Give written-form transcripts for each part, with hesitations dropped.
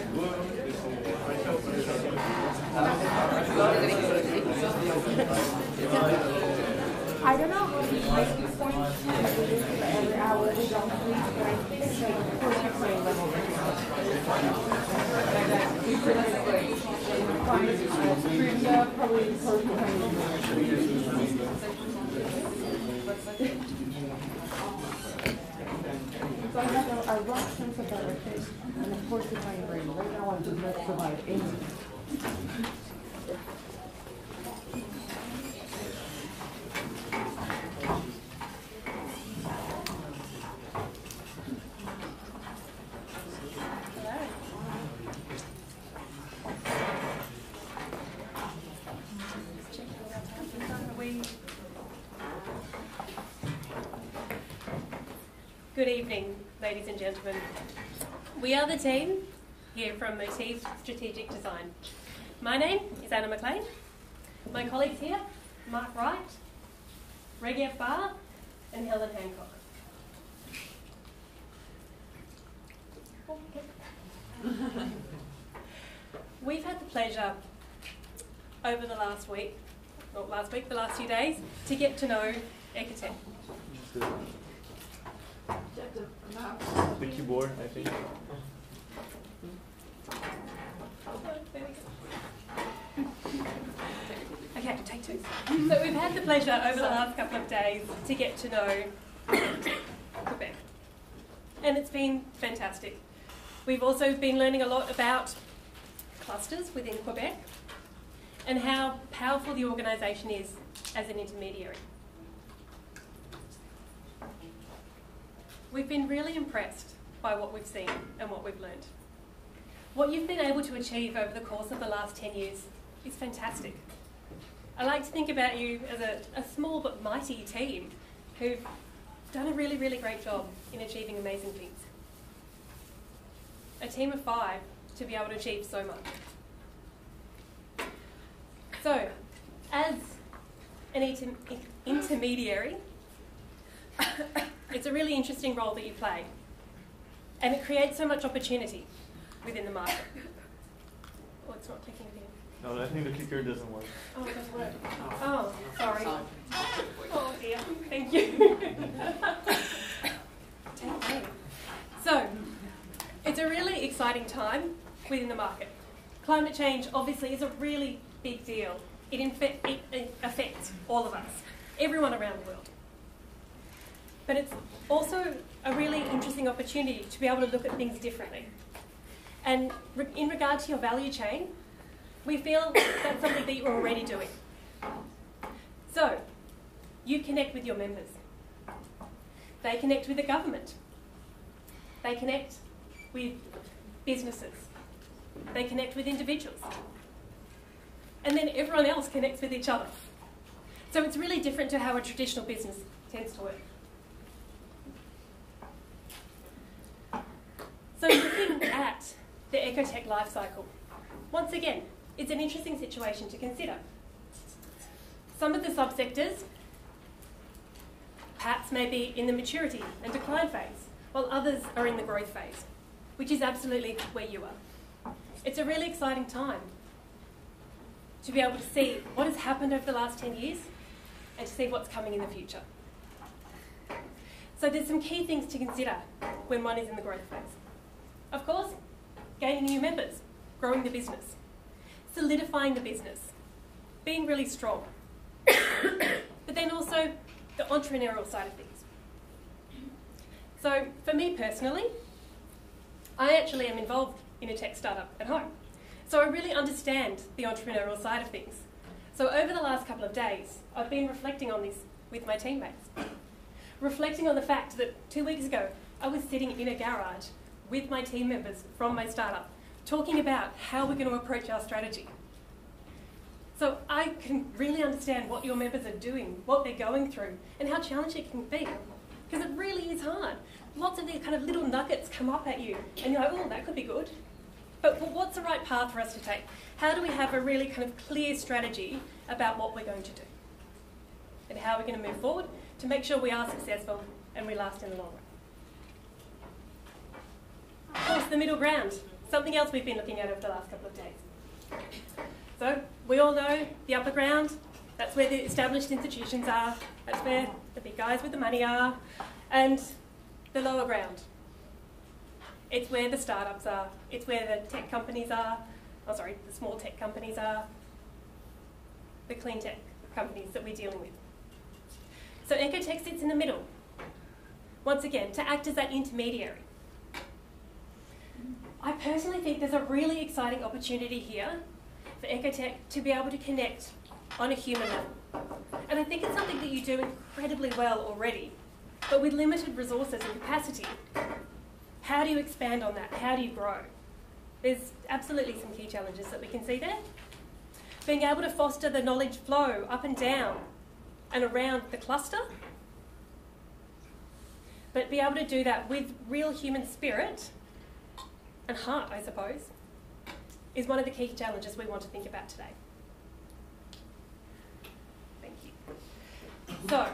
I don't know how to make this point every hour we don't read, but I think it's like grade level. Probably so I have a rough sense of direction, and of course the tiny brain. Right now I'm just not provide any. Good evening, ladies and gentlemen. We are the team here from Motif Strategic Design. My name is Anna McLean. My colleagues here, Mark Wright, Regev Barr, and Helen Hancock. We've had the pleasure over the last few days, to get to know Ecotech. The keyboard, I think. Okay, take two. So we've had the pleasure over the last couple of days to get to know Quebec. And it's been fantastic. We've also been learning a lot about clusters within Quebec and how powerful the organisation is as an intermediary. We've been really impressed by what we've seen and what we've learned. What you've been able to achieve over the course of the last 10 years is fantastic. I like to think about you as a small but mighty team who've done a really, really great job in achieving amazing things. A team of 5 to be able to achieve so much. So, as an intermediary, it's a really interesting role that you play, and it creates so much opportunity within the market. Oh, it's not clicking again. No, I think the clicker doesn't work. Oh, it doesn't work. Oh, sorry. Oh dear, thank you. So, it's a really exciting time within the market. Climate change obviously is a really big deal. It affects all of us, everyone around the world. But it's also a really interesting opportunity to be able to look at things differently. And in regard to your value chain, we feel that's something that you're already doing. So, you connect with your members. They connect with the government. They connect with businesses. They connect with individuals. And then everyone else connects with each other. So it's really different to how a traditional business tends to work. So looking at the Ecotech life cycle, once again, it's an interesting situation to consider. Some of the subsectors perhaps may be in the maturity and decline phase, while others are in the growth phase, which is absolutely where you are. It's a really exciting time to be able to see what has happened over the last 10 years and to see what's coming in the future. So there's some key things to consider when one is in the growth phase. Of course, gaining new members, growing the business, solidifying the business, being really strong, but then also the entrepreneurial side of things. So for me personally, I actually am involved in a tech startup at home. So I really understand the entrepreneurial side of things. So over the last couple of days, I've been reflecting on this with my teammates. Reflecting on the fact that 2 weeks ago, I was sitting in a garage with my team members from my startup, talking about how we're going to approach our strategy. So I can really understand what your members are doing, what they're going through, and how challenging it can be. Because it really is hard. Lots of these kind of little nuggets come up at you, and you're like, oh, that could be good. But what's the right path for us to take? How do we have a really kind of clear strategy about what we're going to do? And how we're going to move forward to make sure we are successful and we last in the long run. Of course, the middle ground. something else we've been looking at over the last couple of days. So we all know the upper ground, that's where the established institutions are, that's where the big guys with the money are, and the lower ground. It's where the startups are, it's where the tech companies are, the small tech companies are, the clean tech companies that we're dealing with. So Ecotech sits in the middle, once again, to act as that intermediary. I personally think there's a really exciting opportunity here for Ecotech to be able to connect on a human level. And I think it's something that you do incredibly well already, but with limited resources and capacity, how do you expand on that? How do you grow? There's absolutely some key challenges that we can see there. Being able to foster the knowledge flow up and down and around the cluster, but be able to do that with real human spirit and heart, I suppose, is one of the key challenges we want to think about today. Thank you. So,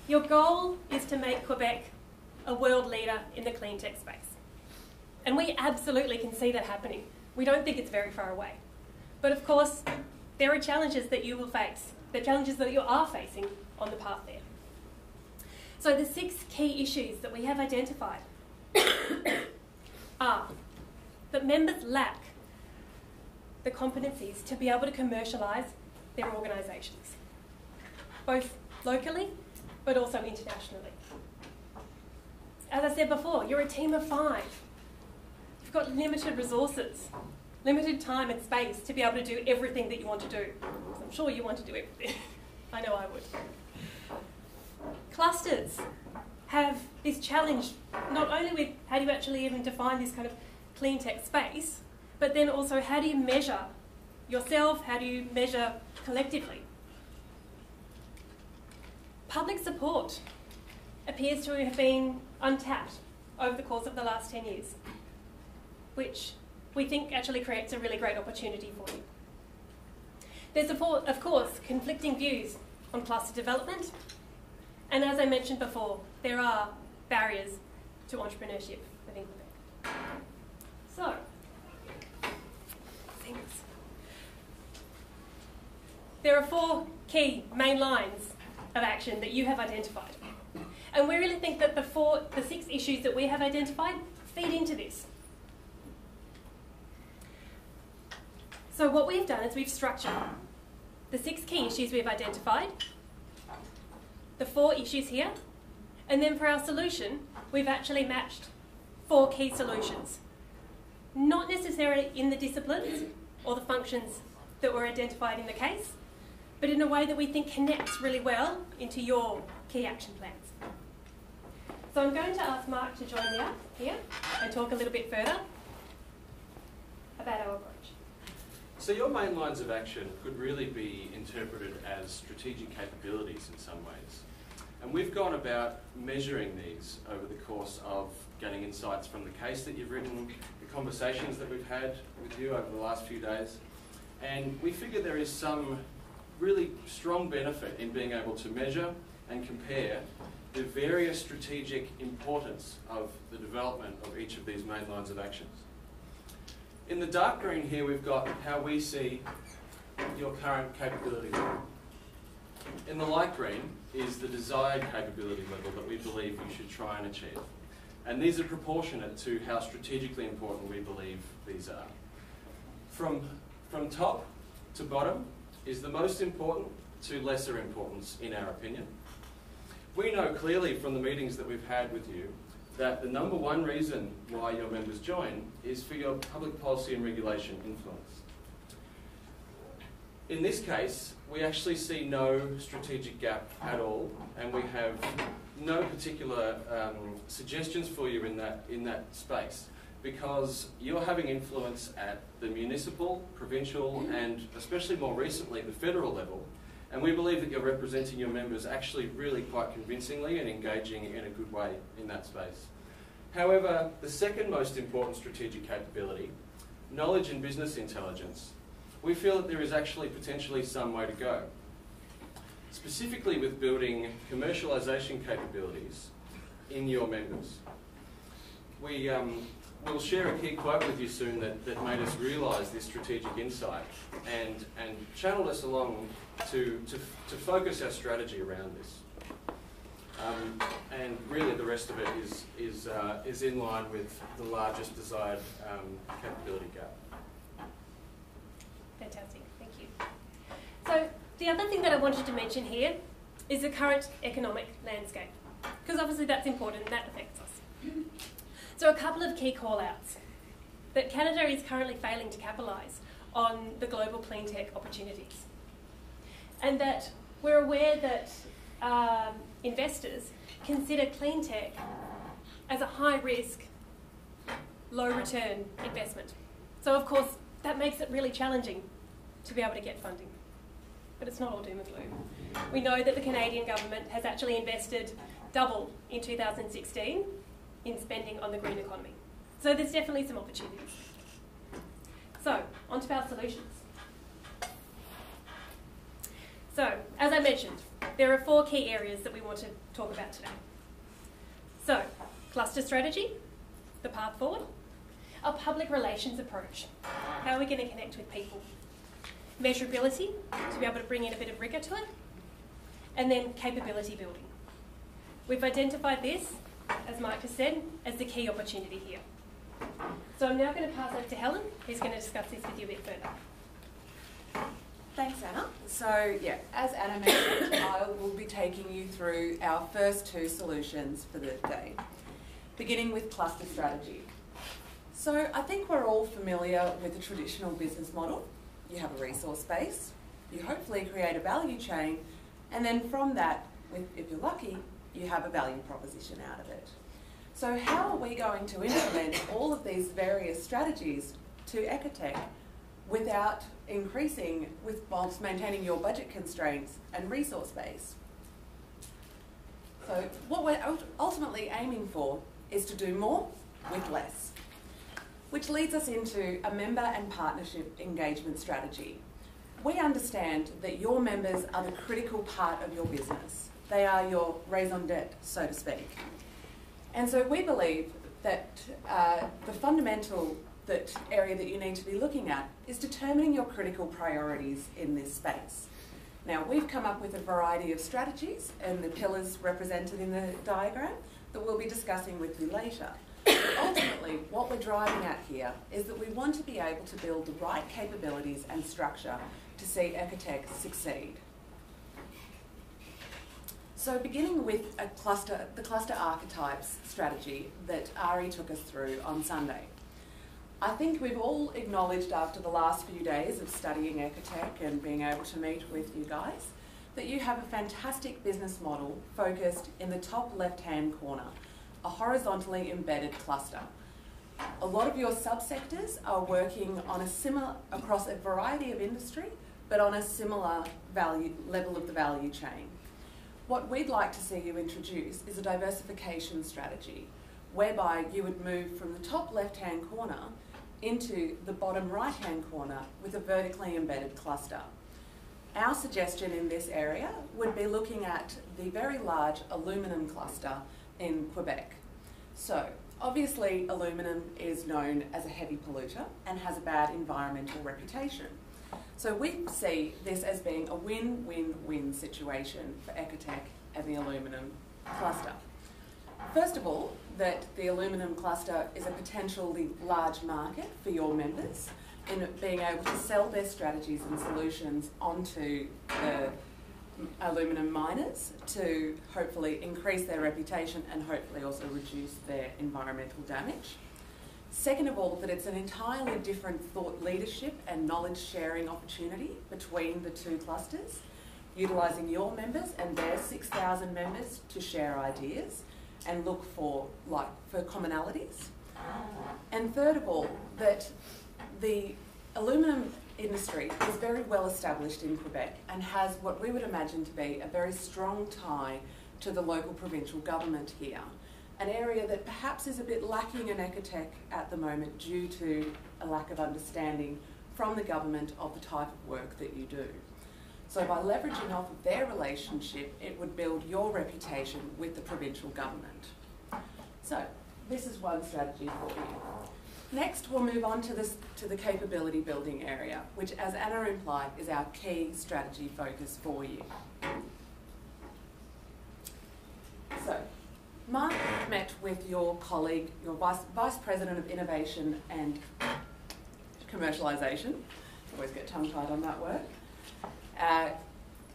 your goal is to make Quebec a world leader in the clean tech space. And we absolutely can see that happening. We don't think it's very far away. But of course, there are challenges that you will face, the challenges that you are facing on the path there. So the 6 key issues that we have identified are that members lack the competencies to be able to commercialise their organisations, both locally but also internationally. As I said before, you're a team of 5. You've got limited resources, limited time and space to be able to do everything that you want to do. I'm sure you want to do everything. I know I would. Clusters have this challenge not only with how do you actually even define this kind of clean tech space, but then also how do you measure yourself, how do you measure collectively? Public support appears to have been untapped over the course of the last 10 years, which we think actually creates a really great opportunity for you. There's, of course, conflicting views on cluster development, and as I mentioned before, there are barriers to entrepreneurship within Quebec. So, there are 4 key main lines of action that you have identified. And we really think that the 6 issues that we have identified feed into this. So what we've done is we've structured the 6 key issues we've identified, the 4 issues here, and then for our solution, we've actually matched 4 key solutions. Not necessarily in the disciplines or the functions that were identified in the case, but in a way that we think connects really well into your key action plans. So I'm going to ask Mark to join me up here and talk a little bit further about our approach. So your main lines of action could really be interpreted as strategic capabilities in some ways. And we've gone about measuring these over the course of getting insights from the case that you've written, the conversations that we've had with you over the last few days. And we figure there is some really strong benefit in being able to measure and compare the various strategic importance of the development of each of these main lines of actions. In the dark green here, we've got how we see your current capabilities. In the light green is the desired capability level that we believe you should try and achieve. And these are proportionate to how strategically important we believe these are. From top to bottom is the most important to lesser importance in our opinion. We know clearly from the meetings that we've had with you that the number 1 reason why your members join is for your public policy and regulation influence. In this case, we actually see no strategic gap at all, and we have no particular suggestions for you in that space, because you're having influence at the municipal, provincial, and especially more recently the federal level, and we believe that you're representing your members actually really quite convincingly and engaging in a good way in that space. However, the second most important strategic capability, knowledge and business intelligence, we feel that there is actually potentially some way to go. Specifically with building commercialisation capabilities in your members. we'll share a key quote with you soon that made us realise this strategic insight and channeled us along to focus our strategy around this. And really the rest of it is in line with the largest desired capability gap. Fantastic, thank you. So the other thing that I wanted to mention here is the current economic landscape, because obviously that's important and that affects us. So a couple of key call-outs. That Canada is currently failing to capitalise on the global clean tech opportunities. And that we're aware that investors consider clean tech as a high-risk, low-return investment. So of course, that makes it really challenging to be able to get funding. But it's not all doom and gloom. We know that the Canadian government has actually invested double in 2016 in spending on the green economy. So there's definitely some opportunities. So, on to our solutions. So, as I mentioned, there are 4 key areas that we want to talk about today. So, cluster strategy, the path forward, our public relations approach, how are we going to connect with people, measurability, to be able to bring in a bit of rigour to it, and then capability building. We've identified this, as Mike has said, as the key opportunity here. So I'm now going to pass over to Helen, who's going to discuss this with you a bit further. Thanks, Anna. So, yeah, as Anna mentioned, I will be taking you through our first 2 solutions for the day, beginning with cluster strategy. So I think we're all familiar with the traditional business model. You have a resource base, you hopefully create a value chain, and then from that, if you're lucky, you have a value proposition out of it. So how are we going to implement all of these various strategies to Ecotech without increasing, whilst maintaining your budget constraints and resource base? So what we're ultimately aiming for is to do more with less, which leads us into a member and partnership engagement strategy. We understand that your members are the critical part of your business. They are your raison d'etre, so to speak. And so we believe that the fundamental area that you need to be looking at is determining your critical priorities in this space. Now, we've come up with a variety of strategies and the pillars represented in the diagram that we'll be discussing with you later. Ultimately, what we're driving at here is that we want to be able to build the right capabilities and structure to see Ecotech succeed. So beginning with the cluster archetypes strategy that Ari took us through on Sunday. I think we've all acknowledged after the last few days of studying Ecotech and being able to meet with you guys that you have a fantastic business model focused in the top left-hand corner, a horizontally embedded cluster. A lot of your subsectors are working on across a variety of industry, but on a similar level of the value chain. What we'd like to see you introduce is a diversification strategy, whereby you would move from the top left-hand corner into the bottom right-hand corner with a vertically embedded cluster. Our suggestion in this area would be looking at the very large aluminium cluster in Quebec. So, obviously aluminium is known as a heavy polluter and has a bad environmental reputation. So we see this as being a win-win-win situation for Ecotech and the aluminium cluster. First of all, that the aluminium cluster is a potentially large market for your members in being able to sell their strategies and solutions onto the aluminium miners to hopefully increase their reputation and hopefully also reduce their environmental damage. Second of all, that it's an entirely different thought leadership and knowledge sharing opportunity between the 2 clusters, utilising your members and their 6,000 members to share ideas and look for commonalities. And third of all, that the aluminium industry is very well established in Quebec and has what we would imagine to be a very strong tie to the local provincial government here, an area that perhaps is a bit lacking in Ecotech at the moment due to a lack of understanding from the government of the type of work that you do. So by leveraging off of their relationship, it would build your reputation with the provincial government. So this is one strategy for you. Next, we'll move on to the capability building area, which, as Anna implied, is our key strategy focus for you. So, Mark met with your colleague, your Vice President of Innovation and Commercialisation, always get tongue-tied on that word,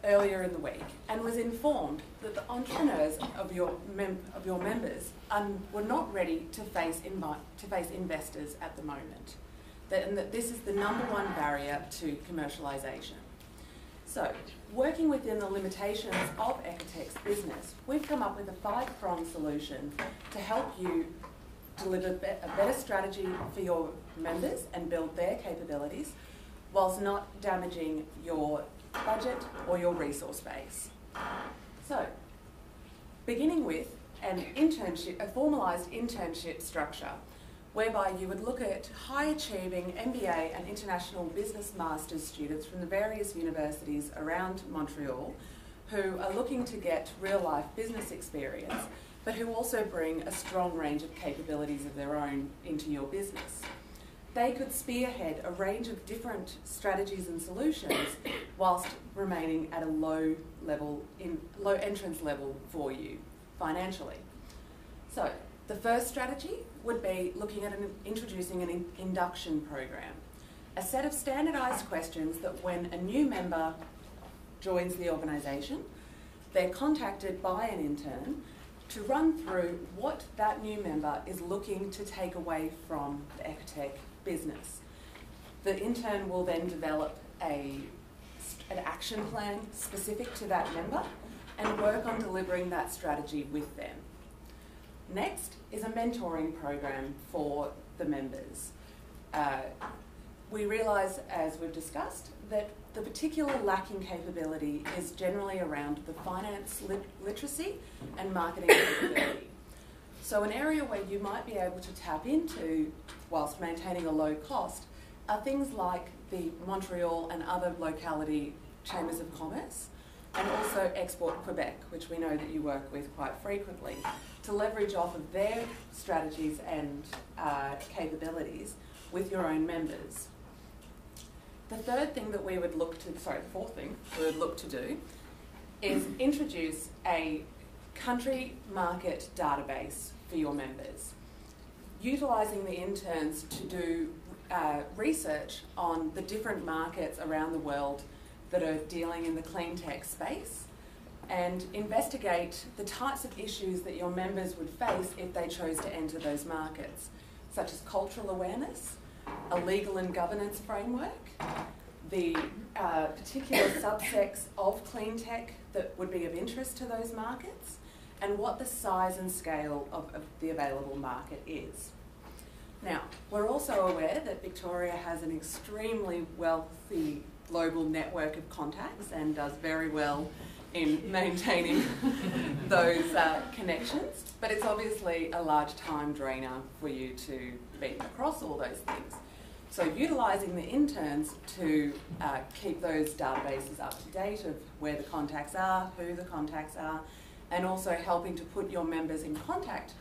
earlier in the week, and was informed that the entrepreneurs of your members were not ready to face investors at the moment, and that this is the #1 barrier to commercialisation. So, working within the limitations of Ecotech's business, we've come up with a 5-pronged solution to help you deliver a better strategy for your members and build their capabilities, whilst not damaging your budget or your resource base. So, beginning with a formalised internship structure, whereby you would look at high-achieving MBA and International Business Masters students from the various universities around Montreal who are looking to get real-life business experience, but who also bring a strong range of capabilities of their own into your business. They could spearhead a range of different strategies and solutions whilst remaining at a low entrance level for you financially. So, the first strategy would be looking at introducing an induction program, a set of standardised questions that when a new member joins the organisation, they're contacted by an intern to run through what that new member is looking to take away from the Ecotech business. The intern will then develop an action plan specific to that member and work on delivering that strategy with them. Next is a mentoring program for the members. We realise, as we've discussed, that the particular lacking capability is generally around the finance literacy and marketing capability. So an area where you might be able to tap into, whilst maintaining a low cost, are things like the Montreal and other locality chambers of commerce, and also Export Quebec, which we know that you work with quite frequently, to leverage off of their strategies and capabilities with your own members. The fourth thing we would look to do is introduce a country market database for your members, utilising the interns to do research on the different markets around the world that are dealing in the clean tech space, and investigate the types of issues that your members would face if they chose to enter those markets, such as cultural awareness, a legal and governance framework, the particular subsects of clean tech that would be of interest to those markets, and what the size and scale of the available market is. Now, we're also aware that Victoria has an extremely wealthy global network of contacts and does very well in maintaining those connections, but it's obviously a large time drainer for you to be across all those things. So utilising the interns to keep those databases up to date of where the contacts are, who the contacts are, and also helping to put your members in contact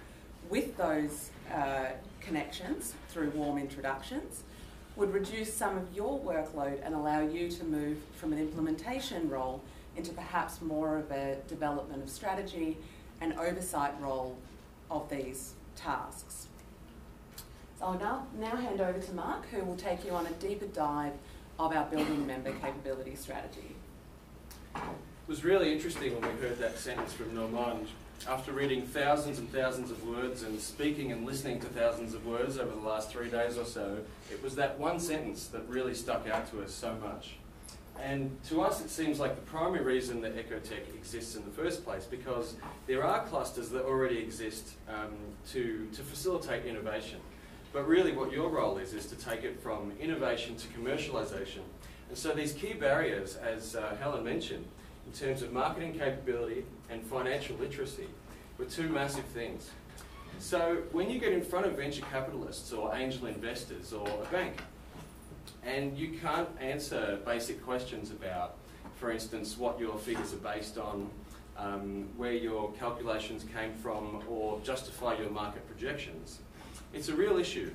with those connections through warm introductions would reduce some of your workload and allow you to move from an implementation role into perhaps more of a development of strategy and oversight role of these tasks. So I'll now hand over to Mark, who will take you on a deeper dive of our building member capability strategy. It was really interesting when we heard that sentence from Normand. After reading thousands and thousands of words and speaking and listening to thousands of words over the last 3 days or so, it was that one sentence that really stuck out to us so much. And to us it seems like the primary reason that Ecotech exists in the first place, because there are clusters that already exist to facilitate innovation. But really what your role is to take it from innovation to commercialisation. And so these key barriers, as Helen mentioned, in terms of marketing capability and financial literacy, were two massive things. So when you get in front of venture capitalists or angel investors or a bank, and you can't answer basic questions about, for instance, what your figures are based on, where your calculations came from, or justify your market projections. It's a real issue.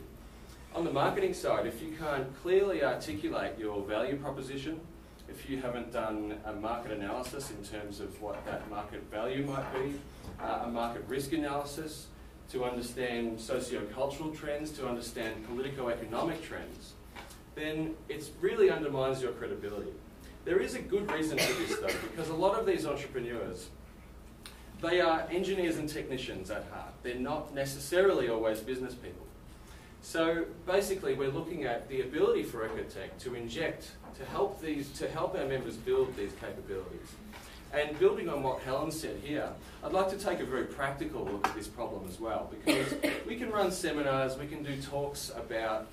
On the marketing side, if you can't clearly articulate your value proposition, if you haven't done a market analysis in terms of what that market value might be, a market risk analysis, to understand socio-cultural trends, to understand politico-economic trends, then it really undermines your credibility. There is a good reason for this though, because a lot of these entrepreneurs, they are engineers and technicians at heart. They're not necessarily always business people. So basically we're looking at the ability for Ecotech to inject, to help our members build these capabilities. And building on what Helen said here, I'd like to take a very practical look at this problem as well, because we can run seminars, we can do talks about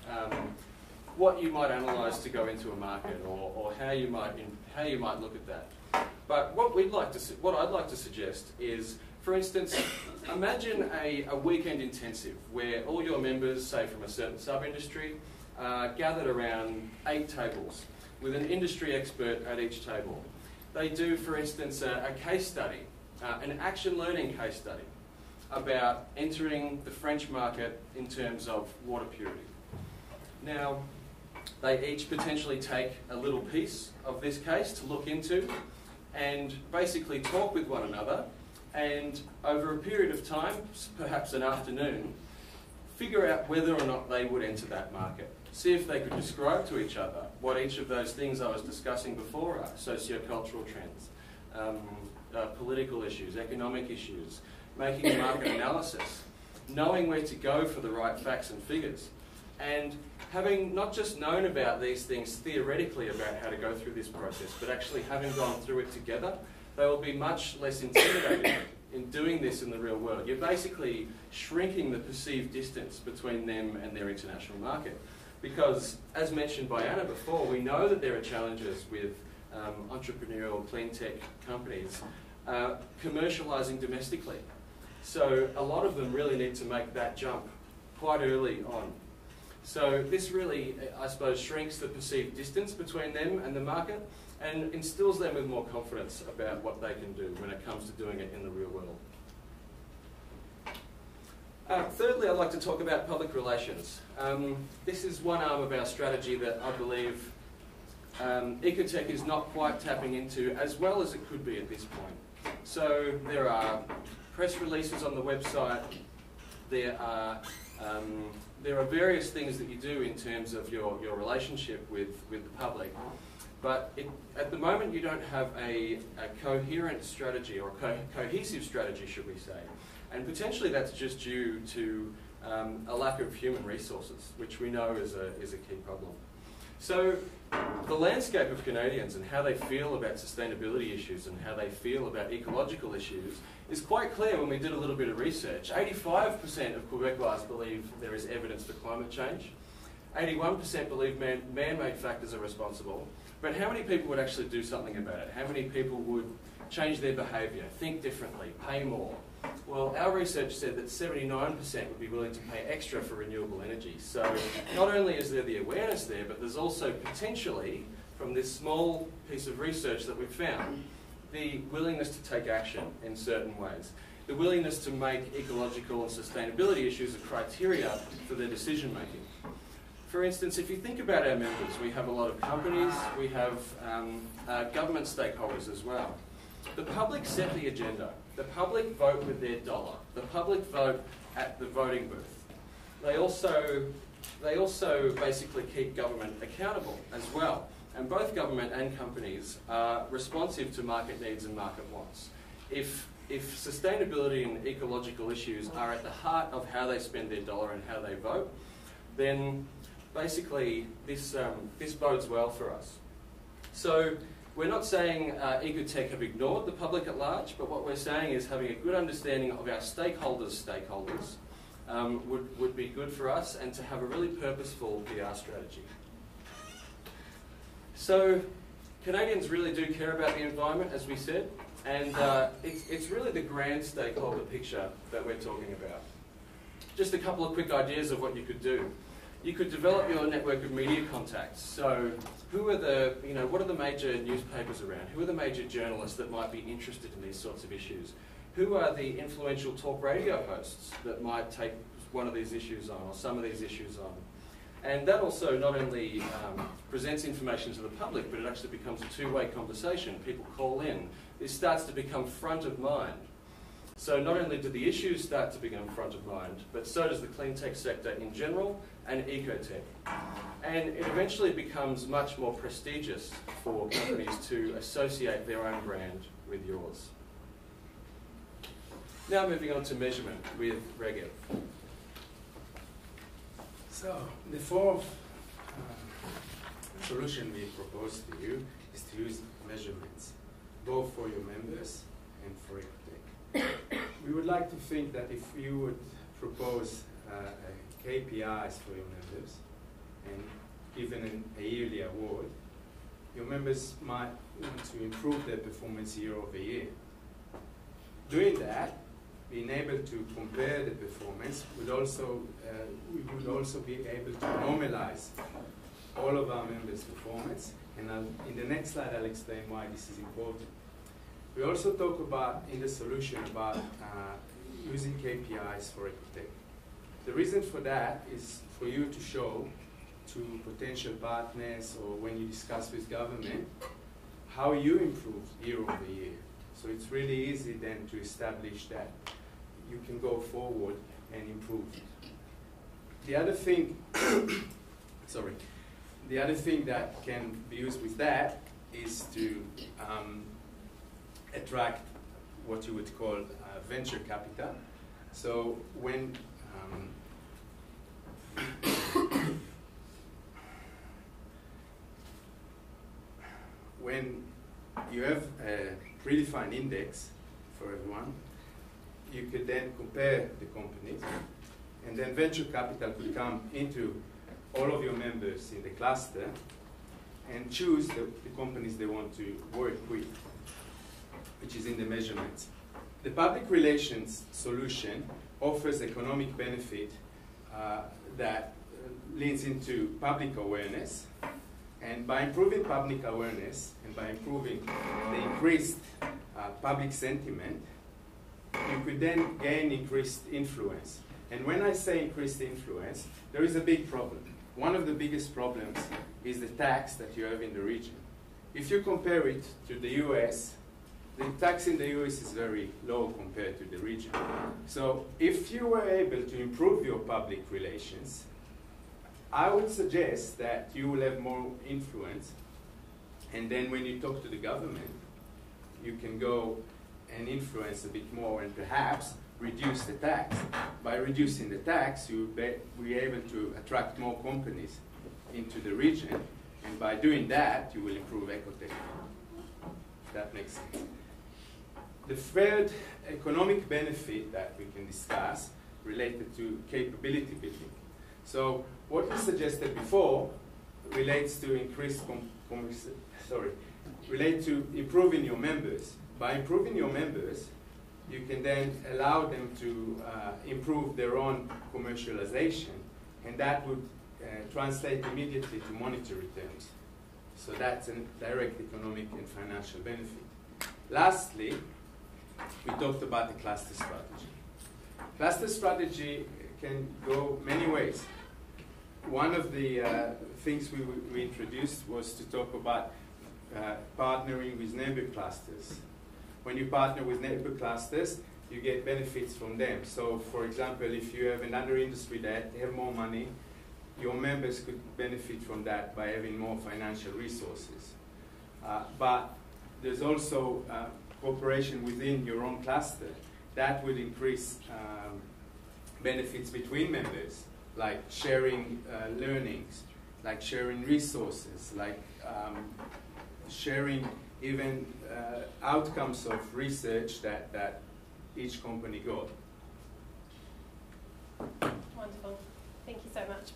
what you might analyse to go into a market, or how you might look at that. But what I'd like to suggest is, for instance, imagine a weekend intensive where all your members, say from a certain sub-industry, are gathered around 8 tables with an industry expert at each table. They do, for instance, a case study, an action learning case study about entering the French market in terms of water purity. Now, they each potentially take a little piece of this case to look into and basically talk with one another, and over a period of time, perhaps an afternoon, figure out whether or not they would enter that market. See if they could describe to each other what each of those things I was discussing before are: socio-cultural trends, political issues, economic issues, making a market analysis, knowing where to go for the right facts and figures, and having not just known about these things theoretically about how to go through this process, but actually having gone through it together, they will be much less intimidated in doing this in the real world. You're basically shrinking the perceived distance between them and their international market. Because, as mentioned by Anna before, we know that there are challenges with entrepreneurial clean tech companies commercialising domestically. So a lot of them really need to make that jump quite early on. So this really, I suppose, shrinks the perceived distance between them and the market, and instills them with more confidence about what they can do when it comes to doing it in the real world. Thirdly, I'd like to talk about public relations. This is one arm of our strategy that I believe Ecotech is not quite tapping into as well as it could be at this point. So there are press releases on the website, there are various things that you do in terms of your relationship with the public. But at the moment you don't have a coherent strategy, or cohesive strategy, should we say. And potentially that's just due to a lack of human resources, which we know is a key problem. So the landscape of Canadians and how they feel about sustainability issues and how they feel about ecological issues is quite clear when we did a little bit of research. 85% of Quebecois believe there is evidence for climate change. 81% believe man-made factors are responsible. But how many people would actually do something about it? How many people would change their behaviour, think differently, pay more? Well, our research said that 79% would be willing to pay extra for renewable energy. So not only is there the awareness there, but there's also potentially, from this small piece of research that we've found, the willingness to take action in certain ways. The willingness to make ecological and sustainability issues a criteria for their decision making. For instance, if you think about our members, we have a lot of companies, we have government stakeholders as well. The public set the agenda. The public vote with their dollar. The public vote at the voting booth. They also basically keep government accountable as well. And both government and companies are responsive to market needs and market wants. If sustainability and ecological issues are at the heart of how they spend their dollar and how they vote, then basically this bodes well for us. So we're not saying Ecotech have ignored the public at large, but what we're saying is having a good understanding of our stakeholders' would be good for us, and to have a really purposeful PR strategy. So Canadians really do care about the environment, as we said, and it's really the grand stakeholder picture that we're talking about. Just a couple of quick ideas of what you could do. You could develop your network of media contacts. So who are the, what are the major newspapers around? Who are the major journalists that might be interested in these sorts of issues? Who are the influential talk radio hosts that might take one of these issues on or some of these issues on? And that also not only presents information to the public, but it actually becomes a two-way conversation. People call in. This starts to become front of mind. So not only do the issues start to become front of mind, but so does the clean tech sector in general and ecotech. And it eventually becomes much more prestigious for companies to associate their own brand with yours. Now moving on to measurement with Regev. So the fourth solution we propose to you is to use measurements, both for your members and for ecotech. We would like to think that if you would propose KPIs for your members and given a yearly award, your members might want to improve their performance year over year. Doing that, being able to compare the performance would also, we would also be able to normalize all of our members' performance, and in the next slide I'll explain why this is important. We also talk about, in the solution, about using KPIs for ecotech. The reason for that is for you to show to potential partners or when you discuss with government how you improve year over year. So it's really easy then to establish that you can go forward and improve. The other thing, sorry, the other thing that can be used with that is to attract what you would call venture capital. So when when you have a predefined index for everyone, you could then compare the companies, and then venture capital could come into all of your members in the cluster and choose the companies they want to work with, which is in the measurements. The public relations solution offers economic benefit that leads into public awareness, and by improving public awareness and by improving the increased public sentiment, you could then gain increased influence. And when I say increased influence, there is a big problem. One of the biggest problems is the tax that you have in the region. If you compare it to the US, the tax in the US is very low compared to the region. So if you were able to improve your public relations, I would suggest that you will have more influence, and then when you talk to the government, you can go and influence a bit more and perhaps reduce the tax. By reducing the tax, you'll be able to attract more companies into the region, and by doing that, you will improve ecotech. If that makes sense. The third economic benefit that we can discuss related to capability building. So what we suggested before relates to relate to improving your members. By improving your members, you can then allow them to improve their own commercialization, and that would translate immediately to monetary terms. So that's a direct economic and financial benefit. Lastly, we talked about the cluster strategy. Cluster strategy can go many ways. One of the things we introduced was to talk about partnering with neighbor clusters. When you partner with neighbor clusters, you get benefits from them. So, for example, if you have another industry that have more money, your members could benefit from that by having more financial resources. But there's also cooperation within your own cluster. That would increase benefits between members, like sharing learnings, like sharing resources, like sharing even outcomes of research that each company got. Wonderful. Thank you so much.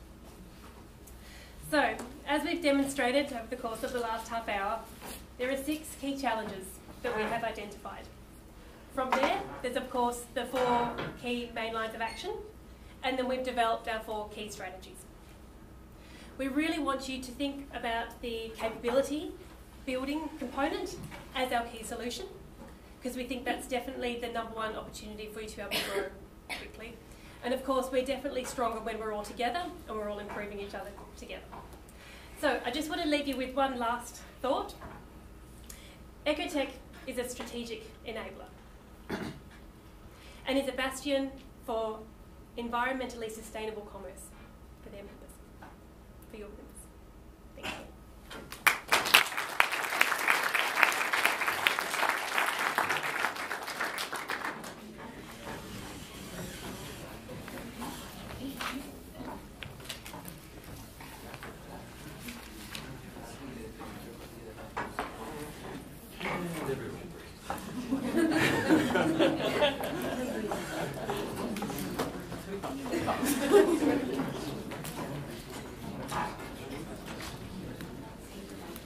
So, as we've demonstrated over the course of the last half hour, there are 6 key challenges that we have identified. From there, there's of course the 4 key main lines of action, and then we've developed our 4 key strategies. We really want you to think about the capability building component as our key solution, because we think that's definitely the number one opportunity for you to be able to grow quickly. And of course, we're definitely stronger when we're all together and we're all improving each other together. So I just want to leave you with one last thought. Ecotech is a strategic enabler and is a bastion for environmentally sustainable commerce for their members, for your members. Thank you.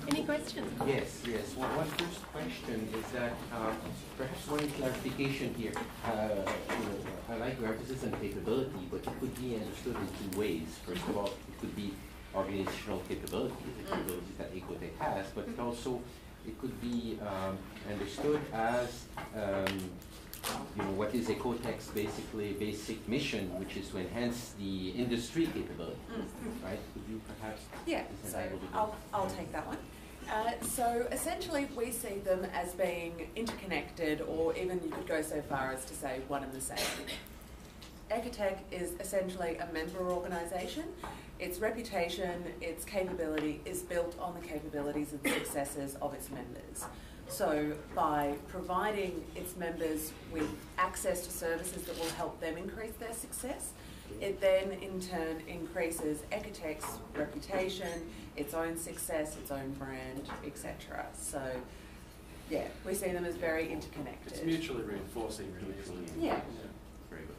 Any questions? Yes. One first question is that perhaps one clarification here. I like your emphasis on capability, but it could be understood in two ways. First of all, it could be organizational capabilities, the capabilities that Ecotech has, but also it could be understood as what is Ecotech's basic mission, which is to enhance the industry capability, right? Could you perhaps? Yeah, so I'll take that one. So essentially we see them as being interconnected, or even you could go so far as to say one and the same. Ecotech is essentially a member organisation. Its reputation, its capability is built on the capabilities and successes of its members. So by providing its members with access to services that will help them increase their success, it then in turn increases Ecotech's reputation, its own success, its own brand, etc. So yeah, we see them as very interconnected. It's mutually reinforcing, really, isn't it? Yeah. Very good.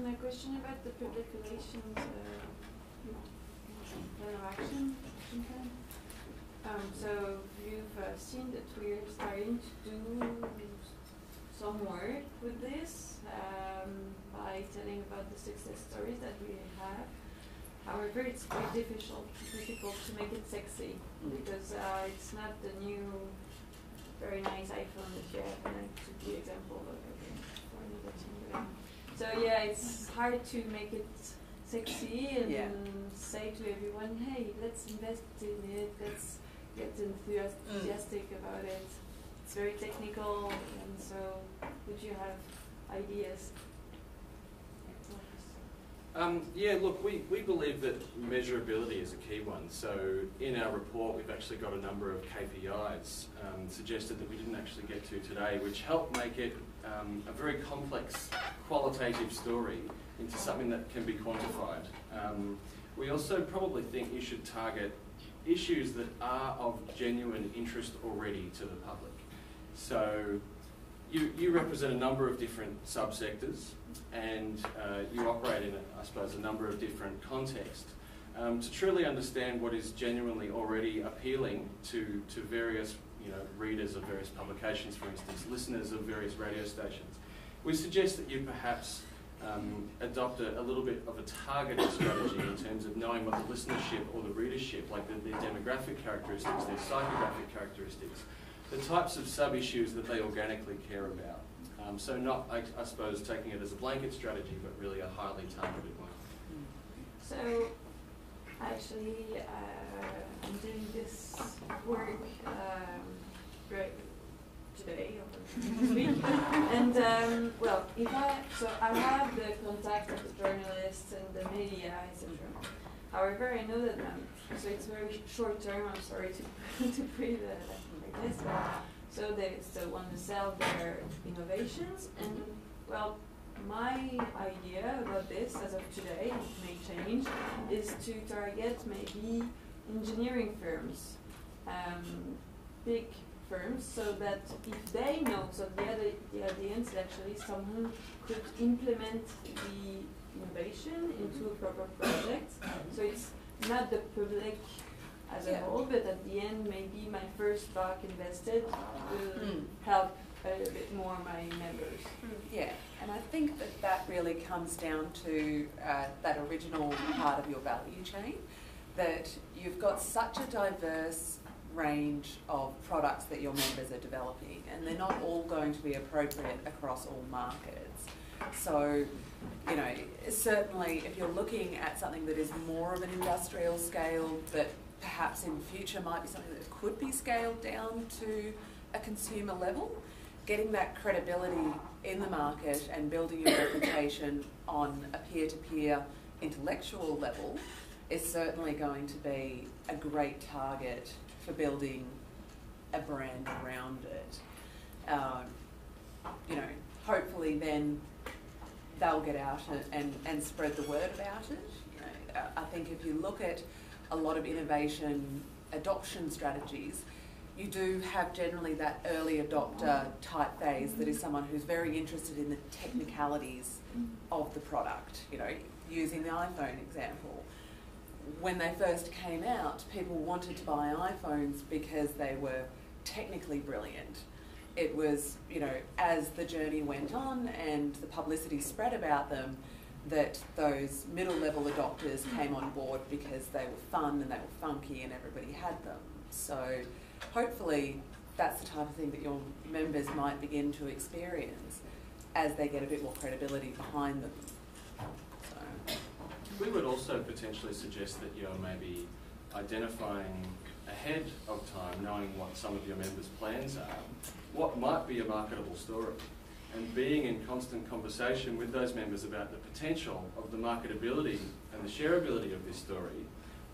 A question about the public relations plan of action. So you've seen that we're starting to do some work with this by telling about the success stories that we have. However, it's quite difficult to make it sexy because it's not the new, very nice iPhone that you have, and I took the example of for another team. So yeah, it's hard to make it sexy and say to everyone, hey, let's invest in it, let's get enthusiastic about it. It's very technical, and so would you have ideas? Look, we believe that measurability is a key one. So in our report, we've actually got a number of KPIs suggested that we didn't actually get to today, which help make it a very complex qualitative story into something that can be quantified. We also probably think you should target issues that are of genuine interest already to the public. So you represent a number of different subsectors, and you operate in, I suppose, a number of different contexts. To truly understand what is genuinely already appealing to various readers of various publications, for instance, listeners of various radio stations, we suggest that you perhaps adopt a little bit of a targeted strategy in terms of knowing what the listenership or the readership, like their demographic characteristics, their psychographic characteristics, the types of sub-issues that they organically care about. So not, I suppose, taking it as a blanket strategy, but really a highly targeted one. So actually, I'm doing this work today or this week, and I have the contact of the journalists and the media, etc. However, I know that so it's very short term. I'm sorry to put it like this, but so they still want to sell their innovations, and my idea about this, as of today, it may change, is to target maybe engineering firms, big firms, so that if they know, so the audience actually someone could implement the innovation into a proper project. So it's not the public as a whole, but at the end, maybe my first buck invested will help a little bit more my members. Yeah, and I think that that really comes down to that original part of your value chain, that you've got such a diverse range of products that your members are developing, and they're not all going to be appropriate across all markets. So, you know, certainly if you're looking at something that is more of an industrial scale, that perhaps in future might be something that could be scaled down to a consumer level, getting that credibility in the market and building your reputation on a peer-to-peer intellectual level is certainly going to be a great target for building a brand around it. You know, hopefully then they'll get out and spread the word about it. You know, I think if you look at a lot of innovation adoption strategies, you do have generally that early adopter type phase that is someone who's very interested in the technicalities of the product. You know, using the iPhone example. When they first came out, people wanted to buy iPhones because they were technically brilliant. It was, you know, as the journey went on and the publicity spread about them, that those middle-level adopters came on board because they were fun and they were funky and everybody had them. So hopefully that's the type of thing that your members might begin to experience as they get a bit more credibility behind them. So. We would also potentially suggest that you're maybe identifying ahead of time, knowing what some of your members' plans are, what might be a marketable story, and being in constant conversation with those members about the potential of the marketability and the shareability of this story,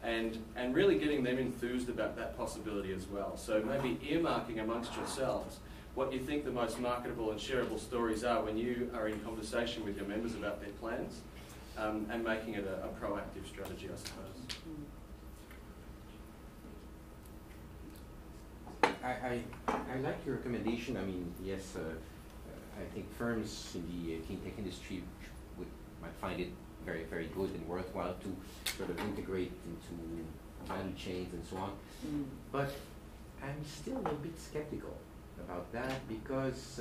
and really getting them enthused about that possibility as well. So maybe earmarking amongst yourselves what you think the most marketable and shareable stories are when you are in conversation with your members about their plans, and making it a proactive strategy, I suppose. I like your recommendation. I mean, yes, I think firms in the clean tech industry might find it very, very good and worthwhile to sort of integrate into value chains and so on. But I'm still a bit skeptical about that because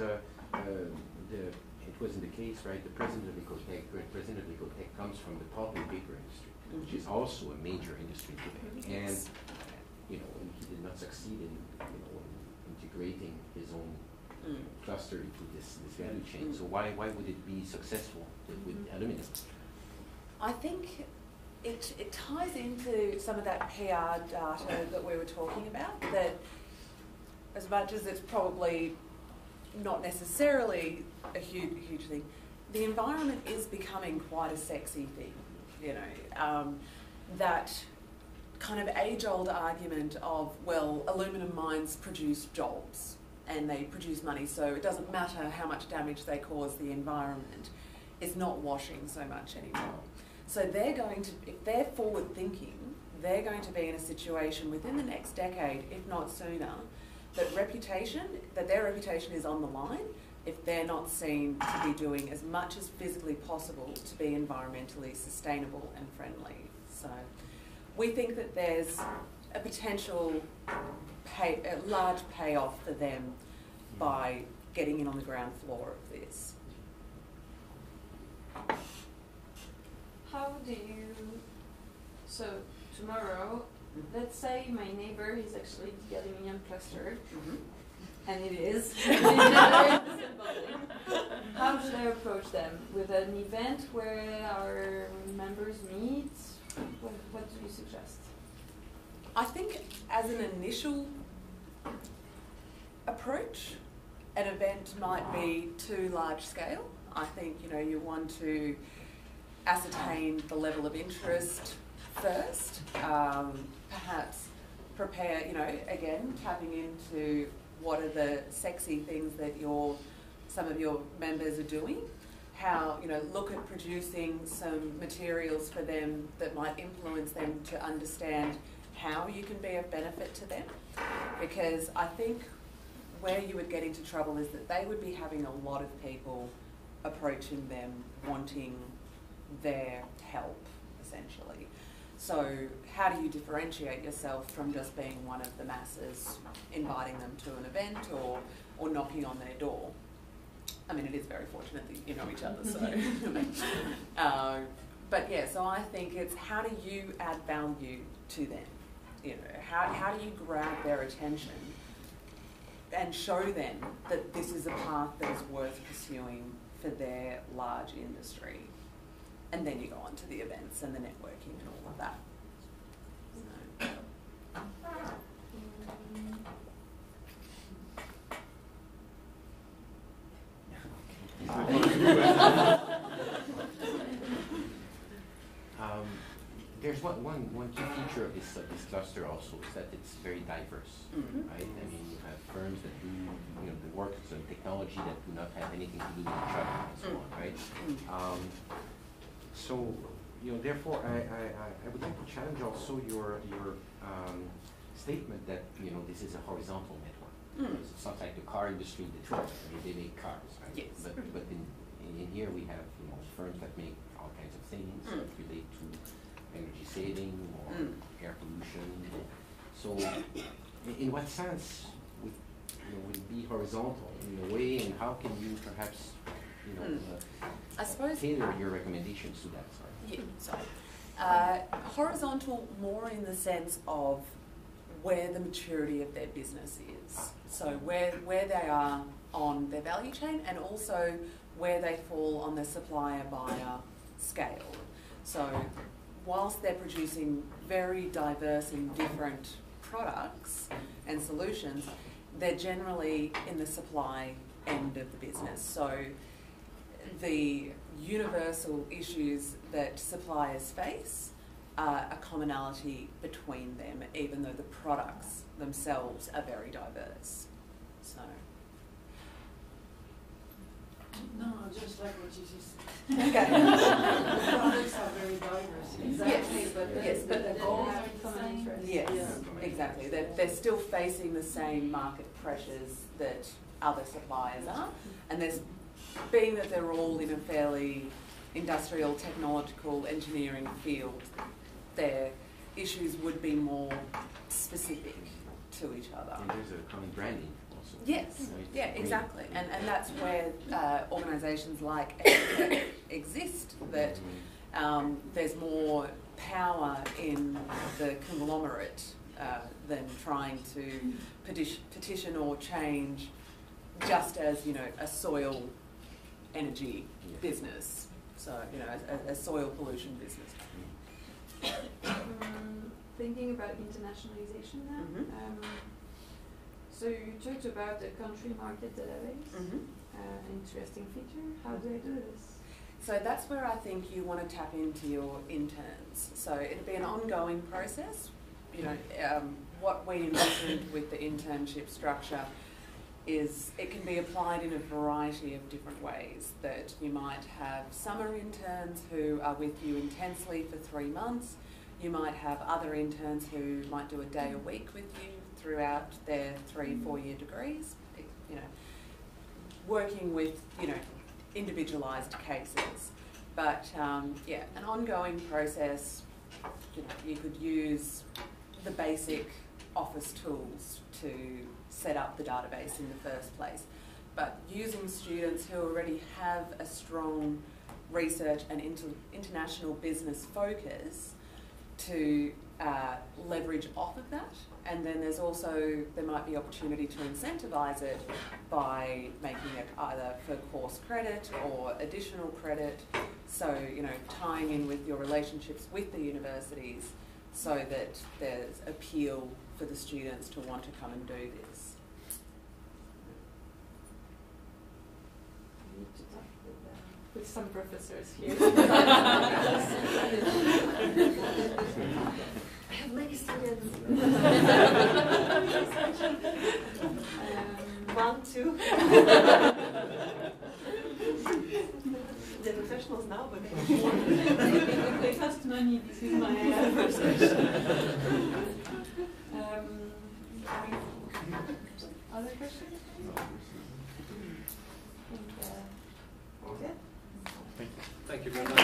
it wasn't the case, right? The president of Ecotech comes from the pulp and paper industry, which is also a major industry today. And you know, he did not succeed in integrating his own cluster into this value chain. So why would it be successful with aluminum? I think it ties into some of that PR data that we were talking about, that as much as it's probably not necessarily a huge thing, the environment is becoming quite a sexy thing. You know, that kind of age-old argument of, well, aluminum mines produce jobs and they produce money, so it doesn't matter how much damage they cause the environment, is not washing so much anymore. So they're going to, if they're forward-thinking, they're going to be in a situation within the next decade, if not sooner, that their reputation is on the line if they're not seen to be doing as much as physically possible to be environmentally sustainable and friendly. So we think that there's a potential a large payoff for them by getting in on the ground floor of this. How do you, so tomorrow, let's say my neighbor is actually the aluminium cluster, and it is. How should I approach them? With an event where our members meet? What do you suggest? I think as an initial approach, an event might be too large scale. I think, you know, you want to ascertain the level of interest first, perhaps prepare, you know, again, tapping into what are the sexy things that some of your members are doing, how, you know, look at producing some materials for them that might influence them to understand how you can be of benefit to them, because I think where you would get into trouble is that they would be having a lot of people approaching them wanting their help, essentially. So how do you differentiate yourself from just being one of the masses, inviting them to an event or knocking on their door? I mean, it is very fortunate that you know each other, so. But yeah, so I think it's how do you add value to them? You know, how do you grab their attention and show them that this is a path that is worth pursuing for their large industry? And then you go on to the events and the networking and all of that. There's one key feature of this cluster also is that it's very diverse, right? I mean, you have firms that do the work of technology that do not have anything to do with each other and so on, right? So therefore, I would like to challenge also your statement that this is a horizontal network. It's not like the car industry in Detroit. I mean, they make cars, right? Yes. But in here we have firms that make all kinds of things that relate to energy saving or air pollution. So, in what sense would it be horizontal in a way, and how can you perhaps I suppose tailor your recommendations to that? Sorry. Yeah, sorry. Horizontal more in the sense of where the maturity of their business is. So where they are on their value chain, and also where they fall on the supplier-buyer scale. So whilst they're producing very diverse and different products and solutions, they're generally in the supply end of the business. So the universal issues that suppliers face are a commonality between them, even though the products themselves are very diverse. So. No, just like what you just said. Okay. The products are very diverse. Exactly. Yes. But Yes, but the goals are the same. Yes, Yeah. exactly. They're still facing the same market pressures that other suppliers are, and being that they're all in a fairly industrial, technological, engineering field, their issues would be more specific to each other. And there's a common branding also. Yes, right? yeah, exactly. And that's where organisations like exist, that there's more power in the conglomerate than trying to petition or change just as, a soil energy business. So, a soil pollution business. Thinking about internationalization now. So you talked about the country market database. Interesting feature. How do I do this? So that's where I think you want to tap into your interns. So it'll be an ongoing process. What we envisioned with the internship structure is it can be applied in a variety of different ways. That you might have summer interns who are with you intensely for 3 months. You might have other interns who might do a day a week with you throughout their 3-4 year degrees. Working with individualised cases, but an ongoing process. You could use the basic office tools to set up the database in the first place, but using students who already have a strong research and international business focus to leverage off of that. And then there might be opportunity to incentivise it by making it either for course credit or additional credit. So, tying in with your relationships with the universities so that there's appeal for the students to want to come and do this. I need to talk with some professors here. I have many students. 1, 2. They're professionals now, but they cost money. This is my other questions? Thank you. Thank you very much.